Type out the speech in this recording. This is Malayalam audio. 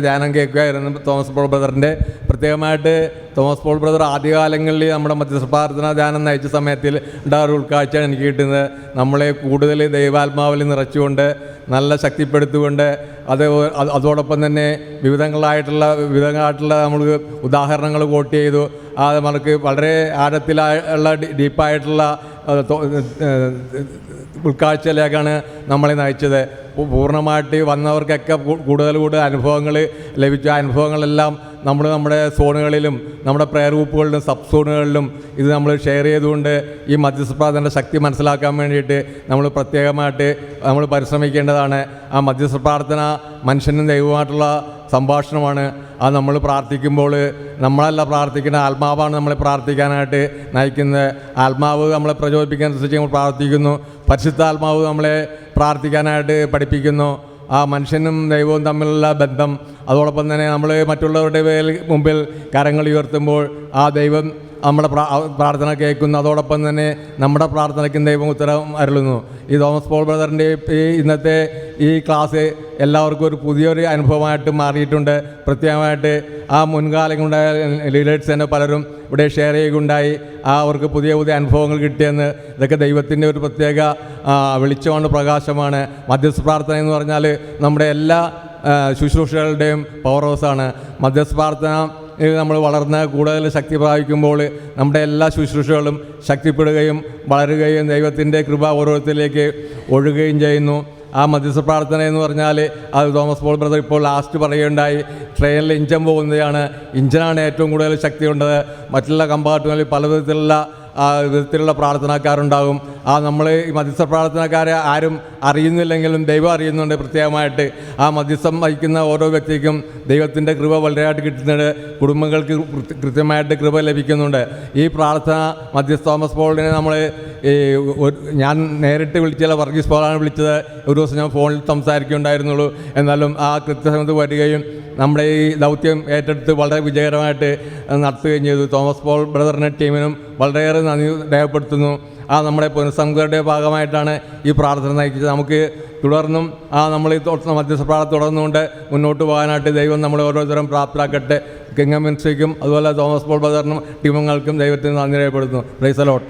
ധ്യാനം കേൾക്കുകയായിരുന്നു തോമസ് പോൾ ബ്രദറിൻ്റെ. പ്രത്യേകമായിട്ട് തോമസ് പോൾ ബ്രദർ ആദ്യകാലങ്ങളിൽ നമ്മുടെ മധ്യസ്ഥ പ്രാർത്ഥന ധ്യാനം നയിച്ച സമയത്തിൽ ഉണ്ടായ ഉൾക്കാഴ്ചയാണ് എനിക്ക് കിട്ടുന്നത്. നമ്മളെ കൂടുതൽ ദൈവാത്മാവിൽ നിറച്ചുകൊണ്ട് നല്ല ശക്തിപ്പെടുത്തിക്കൊണ്ട് അതോടൊപ്പം തന്നെ വിവിധങ്ങളായിട്ടുള്ള നമ്മൾ ഉദാഹരണങ്ങൾ കോട്ട് ചെയ്തു. നമുക്ക് വളരെ ആഴത്തിലുള്ള ഡീപ്പായിട്ടുള്ള ഉൾക്കാഴ്ചയിലേക്കാണ് നമ്മളെ നയിച്ചത്. പൂർണ്ണമായിട്ട് വന്നവർക്കൊക്കെ കൂടുതൽ അനുഭവങ്ങൾ ലഭിച്ചു. ആ അനുഭവങ്ങളെല്ലാം നമ്മുടെ സോണുകളിലും നമ്മുടെ പ്രയർ ഗ്രൂപ്പുകളിലും സബ് സോണുകളിലും ഇത് നമ്മൾ ഷെയർ ചെയ്തുകൊണ്ട് ഈ മധ്യസ്ഥ പ്രാർത്ഥനയുടെ ശക്തി മനസ്സിലാക്കാൻ വേണ്ടിയിട്ട് നമ്മൾ പ്രത്യേകമായിട്ട് നമ്മൾ പരിശ്രമിക്കേണ്ടതാണ്. ആ മധ്യസ്ഥ പ്രാർത്ഥന മനുഷ്യനും ദൈവവുമായിട്ടുള്ള സംഭാഷണമാണ്. അത് നമ്മൾ പ്രാർത്ഥിക്കുമ്പോൾ നമ്മളല്ല പ്രാർത്ഥിക്കുന്ന, ആത്മാവാണ് നമ്മളെ പ്രാർത്ഥിക്കാനായിട്ട് നയിക്കുന്നത്. ആത്മാവ് നമ്മളെ പ്രചോദിപ്പിക്കാനനുസരിച്ച് നമ്മൾ പ്രാർത്ഥിക്കുന്നു. പരിശുദ്ധാത്മാവ് നമ്മളെ പ്രാർത്ഥിക്കാനായിട്ട് പഠിപ്പിക്കുന്നു. ആ മനുഷ്യനും ദൈവവും തമ്മിലുള്ള ബന്ധം, അതോടൊപ്പം തന്നെ നമ്മൾ മറ്റുള്ളവരുടെ മുമ്പിൽ കരങ്ങൾ ഉയർത്തുമ്പോൾ ആ ദൈവം നമ്മുടെ പ്രാർത്ഥന കേൾക്കുന്നു. അതോടൊപ്പം തന്നെ നമ്മുടെ പ്രാർത്ഥനയ്ക്കും ദൈവം ഉത്തരം അരുളുന്നു. ഈ തോമസ് പോൾ ബ്രദറിൻ്റെ ഇന്നത്തെ ഈ ക്ലാസ് എല്ലാവർക്കും ഒരു പുതിയൊരു അനുഭവമായിട്ട് മാറിയിട്ടുണ്ട്. പ്രത്യേകമായിട്ട് ആ മുൻകാലങ്ങളുണ്ടായ ലീഡേഴ്സ് തന്നെ പലരും ഇവിടെ ഷെയർ ചെയ്യുകയുണ്ടായി. അവർക്ക് പുതിയ അനുഭവങ്ങൾ കിട്ടിയെന്ന്. ഇതൊക്കെ ദൈവത്തിൻ്റെ ഒരു പ്രത്യേക വെളിച്ചമാണ്, പ്രകാശമാണ്. മധ്യസ്ഥ പ്രാർത്ഥന എന്ന് പറഞ്ഞാൽ നമ്മുടെ എല്ലാ ശുശ്രൂഷകളുടെയും പവർ ഹൗസാണ്. മധ്യസ്ഥ പ്രാർത്ഥന നമ്മൾ വളർന്ന് കൂടുതൽ ശക്തി പ്രാപിക്കുമ്പോൾ നമ്മുടെ എല്ലാ ശുശ്രൂഷകളും ശക്തിപ്പെടുകയും വളരുകയും ദൈവത്തിൻ്റെ കൃപ ഓരോരുത്തരിലേക്ക് ഒഴുകുകയും ചെയ്യുന്നു. ആ മധ്യസ്ഥ പ്രാർത്ഥന എന്ന് പറഞ്ഞാൽ അത് തോമസ് പോൾ ബ്രദർ ഇപ്പോൾ ലാസ്റ്റ് പറയുകയുണ്ടായി. ട്രെയിനിൽ ഇഞ്ചൻ പോകുന്നതാണ്, ഇഞ്ചനാണ് ഏറ്റവും കൂടുതൽ ശക്തിയുള്ളത്. മറ്റുള്ള കമ്പാർട്ട്മെൻറ്റിൽ വിധത്തിലുള്ള പ്രാർത്ഥനക്കാരുണ്ടാകും. നമ്മൾ ഈ മധ്യസ്ഥ പ്രാർത്ഥനക്കാരെ ആരും അറിയുന്നില്ലെങ്കിലും ദൈവം അറിയുന്നുണ്ട്. പ്രത്യേകമായിട്ട് ആ മധ്യസ്ഥം വഹിക്കുന്ന ഓരോ വ്യക്തിക്കും ദൈവത്തിൻ്റെ കൃപ വളരെയായിട്ട് കിട്ടുന്നുണ്ട്. കുടുംബങ്ങൾക്ക് കൃത്യമായിട്ട് കൃപ ലഭിക്കുന്നുണ്ട്. ഈ പ്രാർത്ഥന മധ്യസ്ഥ തോമസ് പോളിനെ ഞാൻ നേരിട്ട് വിളിച്ചില്ല, വർഗീസ് പോളാണ് വിളിച്ചത്. ഒരു ദിവസം ഞാൻ ഫോണിൽ സംസാരിക്കുകയുണ്ടായിരുന്നുള്ളൂ. എന്നാലും ആ കൃത്യസമയത്ത് വരികയും നമ്മുടെ ഈ ദൗത്യം ഏറ്റെടുത്ത് വളരെ വിജയകരമായിട്ട് നടത്തുകയും ചെയ്തു. തോമസ് പോൾ ബ്രദറിൻ്റെ ടീമിനും വളരെയേറെ നന്ദി രേഖപ്പെടുത്തുന്നു. നമ്മുടെ പുനഃസംഘടനയുടെ ഭാഗമായിട്ടാണ് ഈ പ്രാർത്ഥന നയിച്ചത്. നമുക്ക് തുടർന്നും നമ്മൾ ഈ മധ്യസ്ഥ പ്രാർത്ഥന തുടർന്നുകൊണ്ട് മുന്നോട്ട് പോകാനായിട്ട് ദൈവം നമ്മളെ ഓരോരുത്തരും പ്രാപ്തരാക്കട്ടെ. കിംഗ് മിനിസ്ട്രിക്കും അതുപോലെ തോമസ് പോൾ ബ്രദറിനും ടീമുകൾക്കും ദൈവത്തിന് നന്ദി രേഖപ്പെടുത്തുന്നു. Praise the Lord.